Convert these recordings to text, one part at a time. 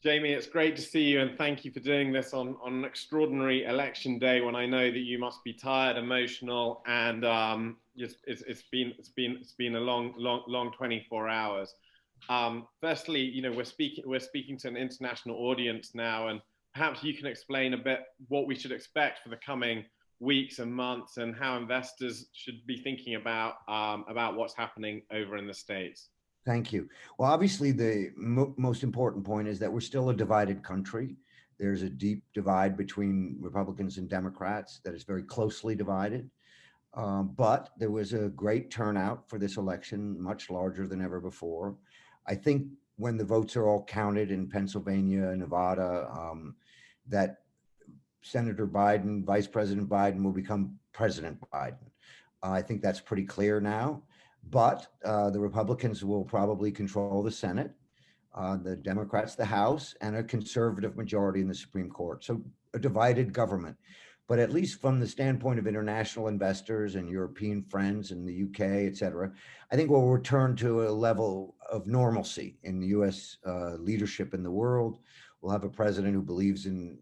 Jamie, it's great to see you, and thank you for doing this on an extraordinary election day when I know that you must be tired, emotional, and it's been a long 24 hours. Firstly, we're speaking to an international audience now, and perhaps you can explain a bit what we should expect for the coming weeks and months, and how investors should be thinking about what's happening over in the States. Thank you. Well, obviously, the most important point is that we're still a divided country. There's a deep divide between Republicans and Democrats that is very closely divided. But there was a great turnout for this election, much larger than ever before. I think when the votes are all counted in Pennsylvania, Nevada, that Senator Biden, Vice President Biden will become President Biden. I think that's pretty clear now. But the Republicans will probably control the Senate, the Democrats the House, and a conservative majority in the Supreme Court. So a divided government. But at least from the standpoint of international investors and European friends in the UK, et cetera, I think we'll return to a level of normalcy in the US leadership in the world. We'll have a president who believes in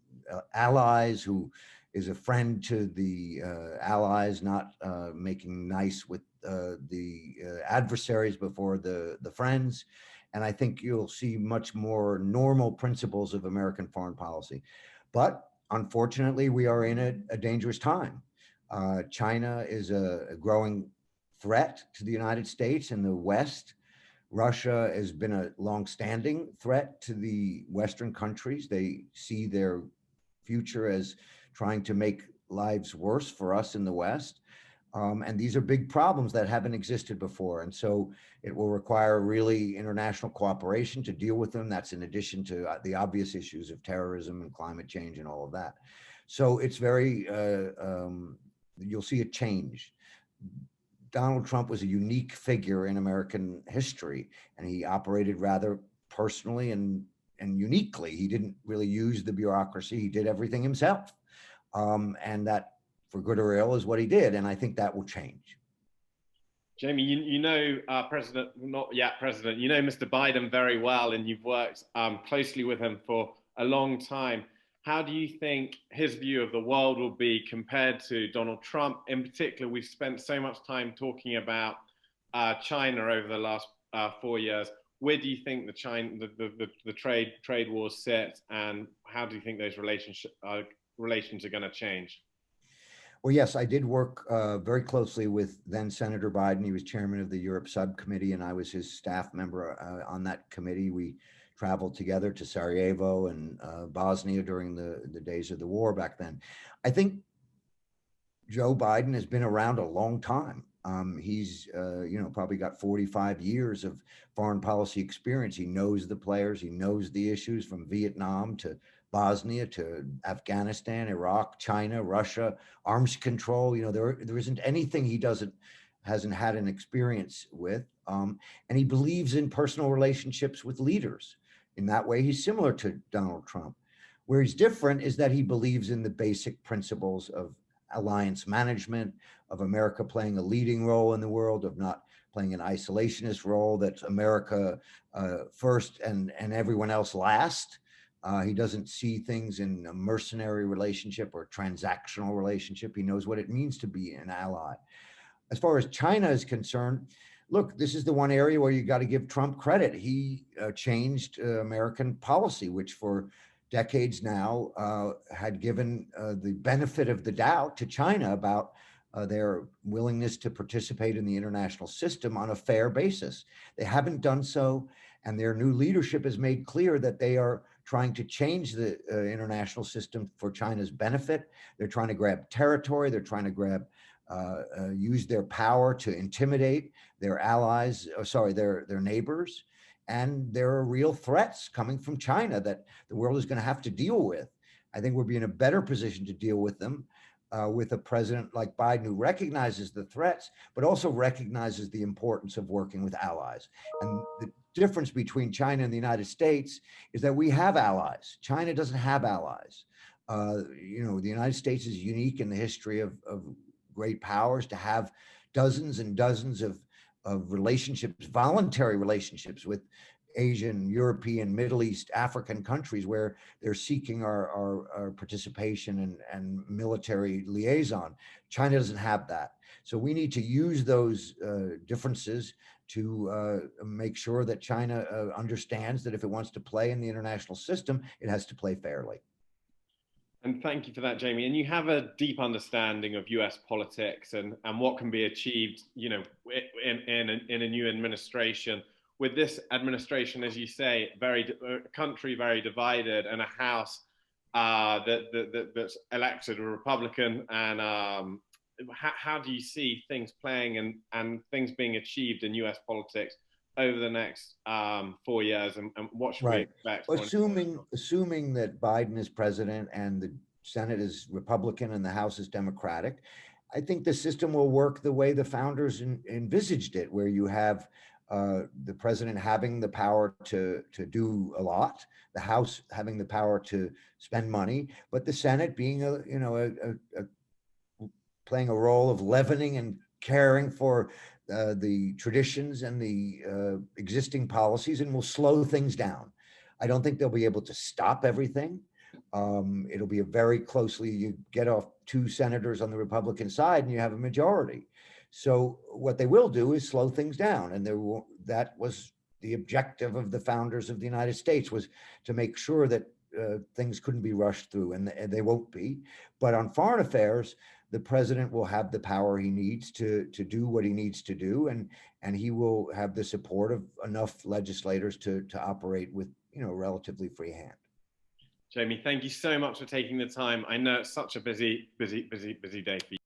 allies, who is a friend to the allies, not making nice with the adversaries before the friends. And I think you'll see much more normal principles of American foreign policy. But unfortunately, we are in a dangerous time. China is a growing threat to the United States and the West. Russia has been a longstanding threat to the Western countries. They see their future as trying to make lives worse for us in the West. And these are big problems that haven't existed before. And so it will require really international cooperation to deal with them. That's in addition to the obvious issues of terrorism and climate change and all of that. So it's very, you'll see a change. Donald Trump was a unique figure in American history, and he operated rather personally and uniquely. He didn't really use the bureaucracy. He did everything himself. And that, for good or ill, is what he did. And I think that will change. Jamie, you know President, not yet President, you know Mr. Biden very well, and you've worked closely with him for a long time. How do you think his view of the world will be compared to Donald Trump? In particular, we've spent so much time talking about China over the last 4 years. Where do you think the trade wars sit, and how do you think those relations are going to change? Well, yes, I did work very closely with then Senator Biden. He was chairman of the Europe Subcommittee, and I was his staff member on that committee. We traveled together to Sarajevo and Bosnia during the days of the war back then. I think Joe Biden has been around a long time. He's probably got 45 years of foreign policy experience. He knows the players. He knows the issues from Vietnam to Bosnia to Afghanistan, Iraq, China, Russia, arms control. There isn't anything he hasn't had an experience with. And he believes in personal relationships with leaders. In that way, he's similar to Donald Trump. Where he's different is that he believes in the basic principles of alliance management, of America playing a leading role in the world, of not playing an isolationist role, that's America first and everyone else last. He doesn't see things in a mercenary relationship or transactional relationship. He knows what it means to be an ally. As far as China is concerned, look, this is the one area where you got to give Trump credit. He changed American policy, which for decades now had given the benefit of the doubt to China about their willingness to participate in the international system on a fair basis. They haven't done so, and their new leadership has made clear that they are trying to change the international system for China's benefit. They're trying to grab territory. They're trying to use their power to intimidate their allies, their neighbors. And there are real threats coming from China that the world is going to have to deal with. I think we'll be in a better position to deal with them with a president like Biden who recognizes the threats, but also recognizes the importance of working with allies. And the difference between China and the United States is that we have allies. China doesn't have allies. The United States is unique in the history of great powers to have dozens and dozens of relationships, voluntary relationships with Asian, European, Middle East, African countries where they're seeking our participation and military liaison. China doesn't have that. So we need to use those differences to make sure that China understands that if it wants to play in the international system, it has to play fairly. And thank you for that, Jamie. And you have a deep understanding of US politics and what can be achieved, you know, in a new administration. With this administration, as you say, country very divided, and a House that's elected a Republican. And how do you see things playing and things being achieved in US politics over the next 4 years, and what should we expect? Assuming that Biden is president and the Senate is Republican and the House is Democratic, I think the system will work the way the founders envisaged it, where you have the president having the power to do a lot, the House having the power to spend money, but the Senate being playing a role of leavening and caring for the traditions and the existing policies, and will slow things down. I don't think they'll be able to stop everything. It'll be a very closely, you get off 2 senators on the Republican side and you have a majority. So what they will do is slow things down. And that was the objective of the founders of the United States, was to make sure that things couldn't be rushed through, and they won't be. But on foreign affairs, the president will have the power he needs to do what he needs to do, and he will have the support of enough legislators to operate with, you know, relatively free hand. Jamie, thank you so much for taking the time. I know it's such a busy day for you.